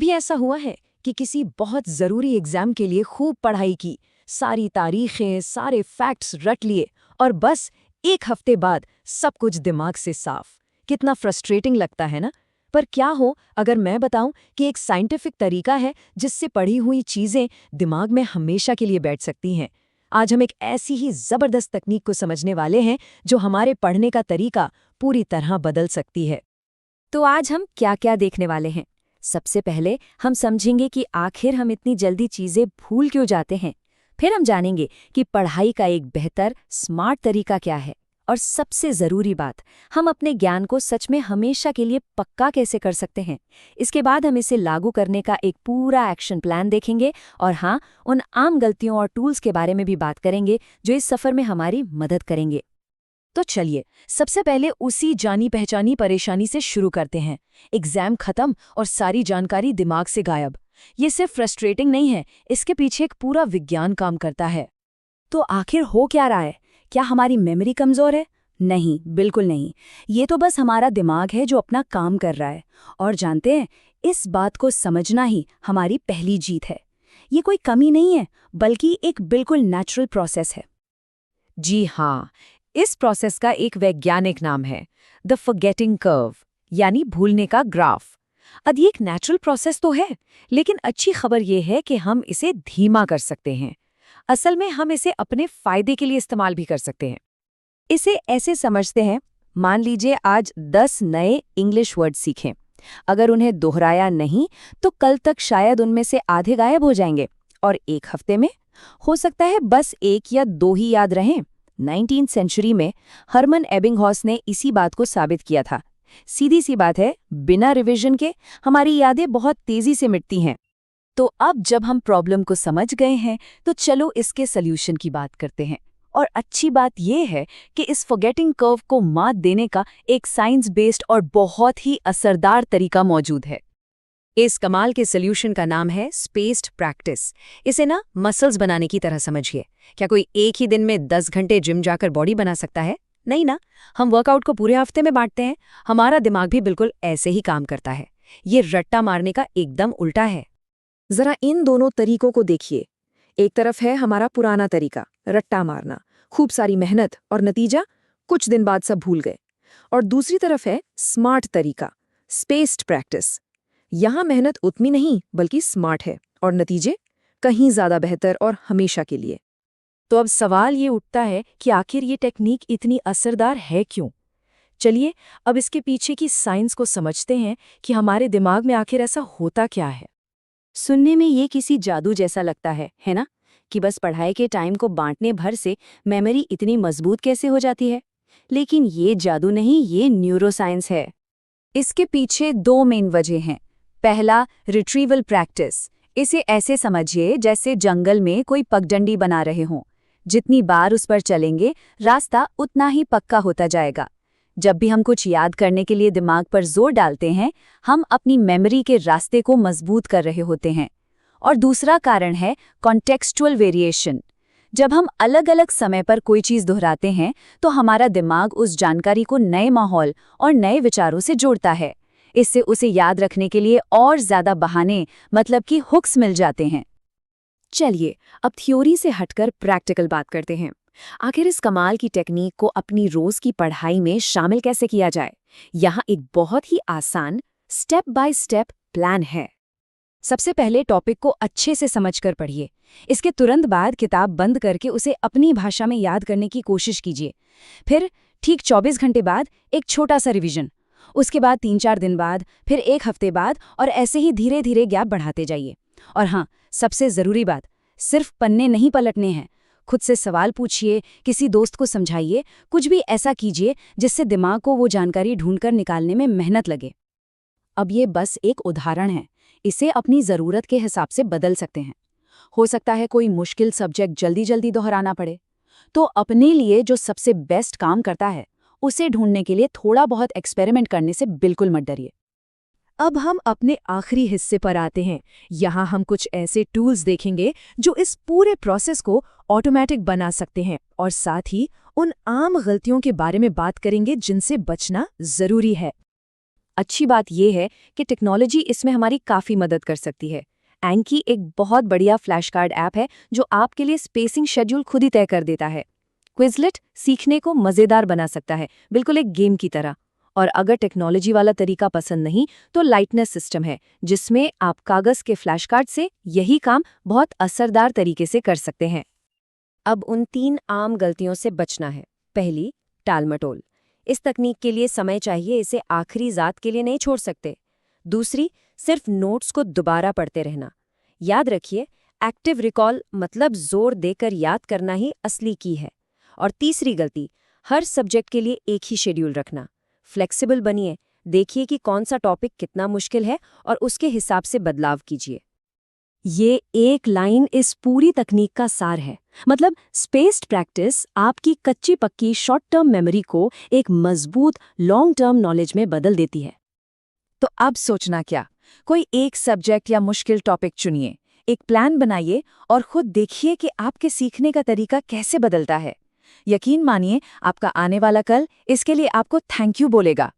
कभी ऐसा हुआ है कि किसी बहुत ज़रूरी एग्ज़ाम के लिए खूब पढ़ाई की, सारी तारीखें, सारे फैक्ट्स रट लिए और बस एक हफ्ते बाद सब कुछ दिमाग से साफ? कितना फ्रस्ट्रेटिंग लगता है ना? पर क्या हो अगर मैं बताऊं कि एक साइंटिफिक तरीका है जिससे पढ़ी हुई चीज़ें दिमाग में हमेशा के लिए बैठ सकती हैं। आज हम एक ऐसी ही ज़बरदस्त तकनीक को समझने वाले हैं जो हमारे पढ़ने का तरीका पूरी तरह बदल सकती है। तो आज हम क्या क्या देखने वाले हैं? सबसे पहले हम समझेंगे कि आखिर हम इतनी जल्दी चीजें भूल क्यों जाते हैं। फिर हम जानेंगे कि पढ़ाई का एक बेहतर स्मार्ट तरीका क्या है। और सबसे जरूरी बात, हम अपने ज्ञान को सच में हमेशा के लिए पक्का कैसे कर सकते हैं। इसके बाद हम इसे लागू करने का एक पूरा एक्शन प्लान देखेंगे और हाँ, उन आम गलतियों और टूल्स के बारे में भी बात करेंगे जो इस सफर में हमारी मदद करेंगे। तो चलिए सबसे पहले उसी जानी पहचानी परेशानी से शुरू करते हैं। एग्जाम खत्म और सारी जानकारी दिमाग से गायब। ये सिर्फ फ्रस्ट्रेटिंग नहीं है, इसके पीछे एक पूरा विज्ञान काम करता है। तो आखिर हो क्या रहा है? क्या हमारी मेमोरी कमजोर है? नहीं, बिल्कुल नहीं। ये तो बस हमारा दिमाग है जो अपना काम कर रहा है। और जानते हैं, इस बात को समझना ही हमारी पहली जीत है। ये कोई कमी नहीं है, बल्कि एक बिल्कुल नेचुरल प्रोसेस है। जी हाँ, इस प्रोसेस का एक वैज्ञानिक नाम है द फॉरगेटिंग कर्व, यानी भूलने का ग्राफ। अब ये एक नेचुरल प्रोसेस तो है, लेकिन अच्छी खबर ये है कि हम इसे धीमा कर सकते हैं। असल में हम इसे अपने फायदे के लिए इस्तेमाल भी कर सकते हैं। इसे ऐसे समझते हैं, मान लीजिए आज 10 नए इंग्लिश वर्ड सीखें। अगर उन्हें दोहराया नहीं तो कल तक शायद उनमें से आधे गायब हो जाएंगे और एक हफ्ते में हो सकता है बस 1 या 2 ही याद रहें। 19वीं सेंचुरी में हरमन एबिंगहॉस ने इसी बात को साबित किया था। सीधी सी बात है, बिना रिवीजन के हमारी यादें बहुत तेजी से मिटती हैं। तो अब जब हम प्रॉब्लम को समझ गए हैं तो चलो इसके सल्यूशन की बात करते हैं। और अच्छी बात यह है कि इस फॉरगेटिंग कर्व को मात देने का एक साइंस बेस्ड और बहुत ही असरदार तरीका मौजूद है। इस कमाल के सॉल्यूशन का नाम है स्पेस्ड प्रैक्टिस। इसे ना मसल्स बनाने की तरह समझिए। क्या कोई एक ही दिन में 10 घंटे जिम जाकर बॉडी बना सकता है? नहीं ना। हम वर्कआउट को पूरे हफ्ते में बांटते हैं। हमारा दिमाग भी बिल्कुल ऐसे ही काम करता है। ये रट्टा मारने का एकदम उल्टा है। जरा इन दोनों तरीकों को देखिए। एक तरफ है हमारा पुराना तरीका, रट्टा मारना, खूब सारी मेहनत और नतीजा कुछ दिन बाद सब भूल गए। और दूसरी तरफ है स्मार्ट तरीका, स्पेस्ड प्रैक्टिस। यहाँ मेहनत उतनी नहीं बल्कि स्मार्ट है और नतीजे कहीं ज्यादा बेहतर और हमेशा के लिए। तो अब सवाल ये उठता है कि आखिर ये टेक्निक इतनी असरदार है क्यों? चलिए अब इसके पीछे की साइंस को समझते हैं कि हमारे दिमाग में आखिर ऐसा होता क्या है। सुनने में ये किसी जादू जैसा लगता है ना? कि बस पढ़ाई के टाइम को बांटने भर से मेमोरी इतनी मजबूत कैसे हो जाती है? लेकिन ये जादू नहीं, ये न्यूरोसाइंस है। इसके पीछे 2 मेन वजह हैं। पहला, रिट्रीवल प्रैक्टिस। इसे ऐसे समझिए जैसे जंगल में कोई पगडंडी बना रहे हों। जितनी बार उस पर चलेंगे, रास्ता उतना ही पक्का होता जाएगा। जब भी हम कुछ याद करने के लिए दिमाग पर जोर डालते हैं, हम अपनी मेमोरी के रास्ते को मजबूत कर रहे होते हैं। और दूसरा कारण है कॉन्टेक्सचुअल वेरिएशन। जब हम अलग अलग समय पर कोई चीज़ दोहराते हैं तो हमारा दिमाग उस जानकारी को नए माहौल और नए विचारों से जोड़ता है। इससे उसे याद रखने के लिए और ज्यादा बहाने, मतलब कि हुक्स मिल जाते हैं। चलिए अब थ्योरी से हटकर प्रैक्टिकल बात करते हैं। आखिर इस कमाल की टेक्निक को अपनी रोज की पढ़ाई में शामिल कैसे किया जाए? यहाँ एक बहुत ही आसान स्टेप बाय स्टेप प्लान है। सबसे पहले टॉपिक को अच्छे से समझकर पढ़िए। इसके तुरंत बाद किताब बंद करके उसे अपनी भाषा में याद करने की कोशिश कीजिए। फिर ठीक 24 घंटे बाद एक छोटा सा रिवीजन। उसके बाद 3-4 दिन बाद, फिर 1 हफ्ते बाद, और ऐसे ही धीरे धीरे गैप बढ़ाते जाइए। और हाँ, सबसे ज़रूरी बात, सिर्फ पन्ने नहीं पलटने हैं। खुद से सवाल पूछिए, किसी दोस्त को समझाइए, कुछ भी ऐसा कीजिए जिससे दिमाग को वो जानकारी ढूंढकर निकालने में मेहनत लगे। अब ये बस एक उदाहरण है, इसे अपनी ज़रूरत के हिसाब से बदल सकते हैं। हो सकता है कोई मुश्किल सब्जेक्ट जल्दी जल्दी दोहराना पड़े, तो अपने लिए जो सबसे बेस्ट काम करता है उसे ढूंढने के लिए थोड़ा बहुत एक्सपेरिमेंट करने से बिल्कुल मत डरिए। अब हम अपने आखिरी हिस्से पर आते हैं। यहाँ हम कुछ ऐसे टूल्स देखेंगे जो इस पूरे प्रोसेस को ऑटोमेटिक बना सकते हैं और साथ ही उन आम गलतियों के बारे में बात करेंगे जिनसे बचना जरूरी है। अच्छी बात यह है कि टेक्नोलॉजी इसमें हमारी काफ़ी मदद कर सकती है। एंकी एक बहुत बढ़िया फ्लैश कार्ड ऐप है जो आपके लिए स्पेसिंग शेड्यूल खुद ही तय कर देता है। क्विज़लेट सीखने को मज़ेदार बना सकता है, बिल्कुल एक गेम की तरह। और अगर टेक्नोलॉजी वाला तरीका पसंद नहीं तो लाइटनेस सिस्टम है, जिसमें आप कागज़ के फ्लैश कार्ड से यही काम बहुत असरदार तरीके से कर सकते हैं। अब उन 3 आम गलतियों से बचना है। पहली, टालमटोल। इस तकनीक के लिए समय चाहिए, इसे आखिरी ज़ात के लिए नहीं छोड़ सकते। दूसरी, सिर्फ नोट्स को दोबारा पढ़ते रहना। याद रखिए, एक्टिव रिकॉल मतलब जोर देकर याद करना ही असली की है। और तीसरी गलती, हर सब्जेक्ट के लिए एक ही शेड्यूल रखना। फ्लेक्सिबल बनिए, देखिए कि कौन सा टॉपिक कितना मुश्किल है और उसके हिसाब से बदलाव कीजिए। ये एक लाइन इस पूरी तकनीक का सार है। मतलब स्पेस्ड प्रैक्टिस आपकी कच्ची पक्की शॉर्ट टर्म मेमोरी को एक मजबूत लॉन्ग टर्म नॉलेज में बदल देती है। तो अब सोचना क्या, कोई एक सब्जेक्ट या मुश्किल टॉपिक चुनिए, एक प्लान बनाइए और खुद देखिए कि आपके सीखने का तरीका कैसे बदलता है। यकीन मानिए, आपका आने वाला कल इसके लिए आपको थैंक यू बोलेगा।